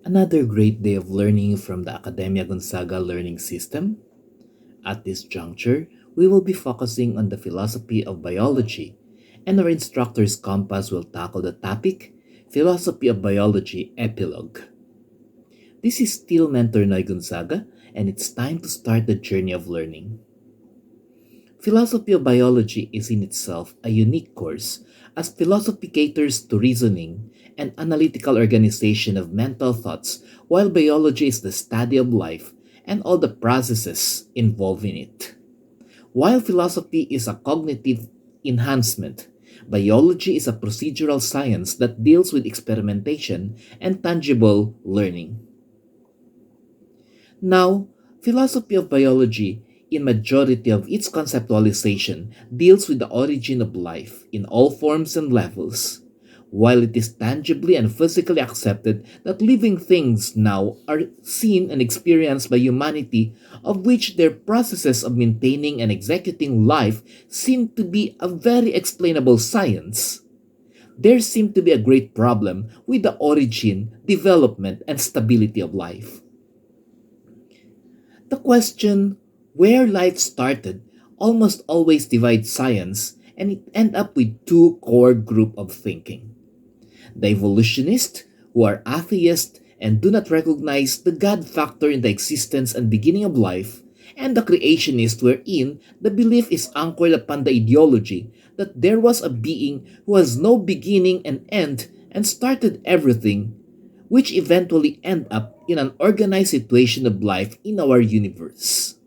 Another great day of learning from the Academia Gonzaga learning system. At this juncture, we will be focusing on the philosophy of biology, and our instructor's compass will tackle the topic Philosophy of Biology Epilogue. This is still Mentor Noy Gonzaga, and it's time to start the journey of learning. Philosophy of biology is in itself a unique course, as philosophy caters to reasoning and analytical organization of mental thoughts, while biology is the study of life and all the processes involved in it. While philosophy is a cognitive enhancement, biology is a procedural science that deals with experimentation and tangible learning. Now, philosophy of biology, in majority of its conceptualization, deals with the origin of life in all forms and levels. While it is tangibly and physically accepted that living things now are seen and experienced by humanity, of which their processes of maintaining and executing life seem to be a very explainable science, there seemed to be a great problem with the origin, development, and stability of life. The question where life started almost always divides science, and it ends up with two core group of thinking. The evolutionists, who are atheists and do not recognize the God factor in the existence and beginning of life, and the creationists, wherein the belief is anchored upon the ideology that there was a being who has no beginning and end and started everything, which eventually end up in an organized situation of life in our universe.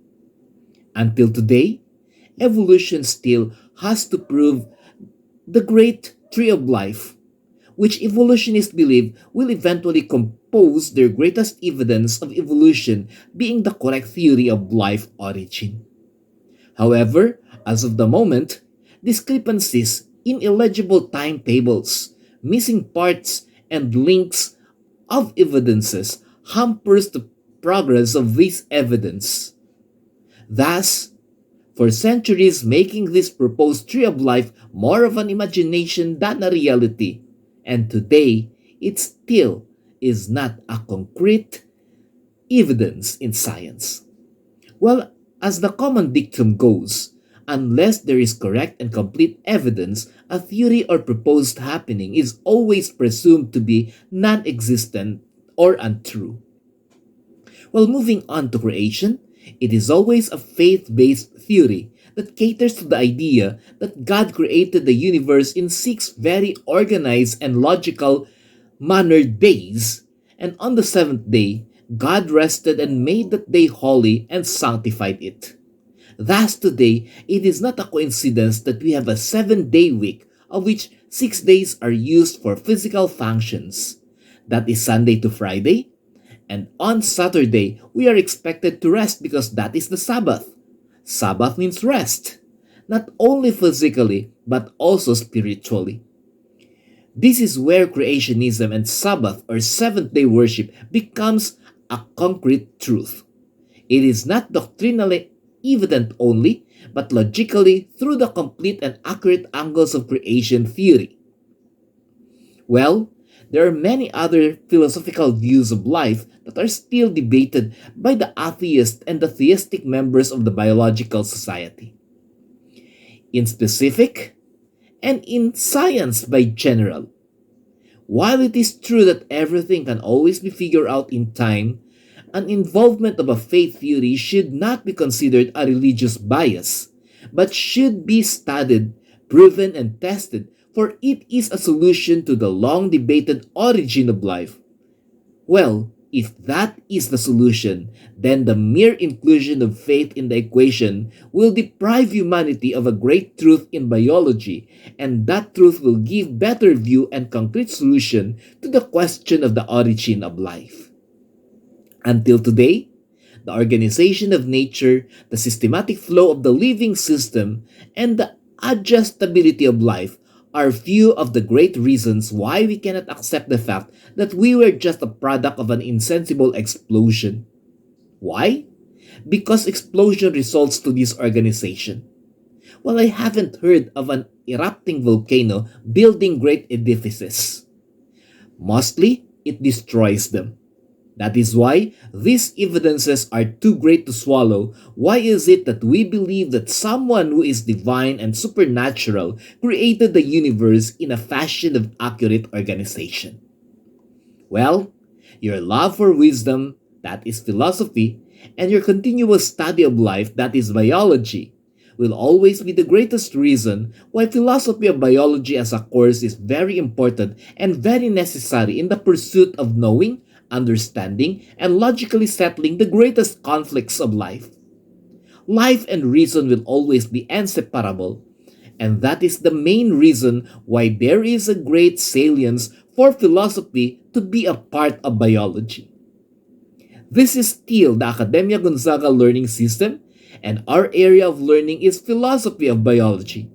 Until today, evolution still has to prove the great tree of life, which evolutionists believe will eventually compose their greatest evidence of evolution being the correct theory of life origin. However, as of the moment, discrepancies in illegible timetables, missing parts, and links of evidences hampers the progress of this evidence. Thus, for centuries making this proposed tree of life more of an imagination than a reality, and today it still is not a concrete evidence in science. Well, as the common dictum goes, unless there is correct and complete evidence, a theory or proposed happening is always presumed to be non existent or untrue. Well, moving on to creation, it is always a faith based theory that caters to the idea that God created the universe in six very organized and logical mannered days, and on the seventh day, God rested and made that day holy and sanctified it. Thus, today, it is not a coincidence that we have a 7-day week, of which 6 days are used for physical functions. That is Sunday to Friday, and on Saturday, we are expected to rest because that is the Sabbath. Sabbath means rest, not only physically, but also spiritually. This is where creationism and Sabbath or seventh day worship becomes a concrete truth. It is not doctrinally evident only, but logically through the complete and accurate angles of creation theory. Well, there are many other philosophical views of life that are still debated by the atheist and the theistic members of the biological society. In specific, and in science by general, while it is true that everything can always be figured out in time, an involvement of a faith theory should not be considered a religious bias, but should be studied, proven, and tested, for it is a solution to the long debated origin of life. Well, if that is the solution, then the mere inclusion of faith in the equation will deprive humanity of a great truth in biology, and that truth will give better view and concrete solution to the question of the origin of life. Until today, the organization of nature, the systematic flow of the living system, and the adjustability of life are few of the great reasons why we cannot accept the fact that we were just a product of an insensible explosion. Why? Because explosion results to disorganization. Well, I haven't heard of an erupting volcano building great edifices. Mostly, it destroys them. That is why these evidences are too great to swallow. Why is it that we believe that someone who is divine and supernatural created the universe in a fashion of accurate organization? Well, your love for wisdom, that is philosophy, and your continuous study of life, that is biology, will always be the greatest reason why philosophy of biology as a course is very important and very necessary in the pursuit of knowing, understanding, and logically settling the greatest conflicts of life. Life and reason will always be inseparable, and that is the main reason why there is a great salience for philosophy to be a part of biology. This is still the Academia Gonzaga learning system, and our area of learning is philosophy of biology.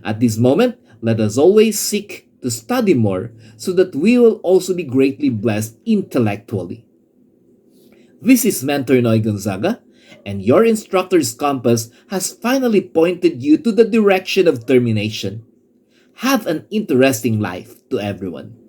At this moment, let us always seek to study more so that we will also be greatly blessed intellectually. This is Mentor Noy Gonzaga, and your instructor's compass has finally pointed you to the direction of termination. Have an interesting life to everyone.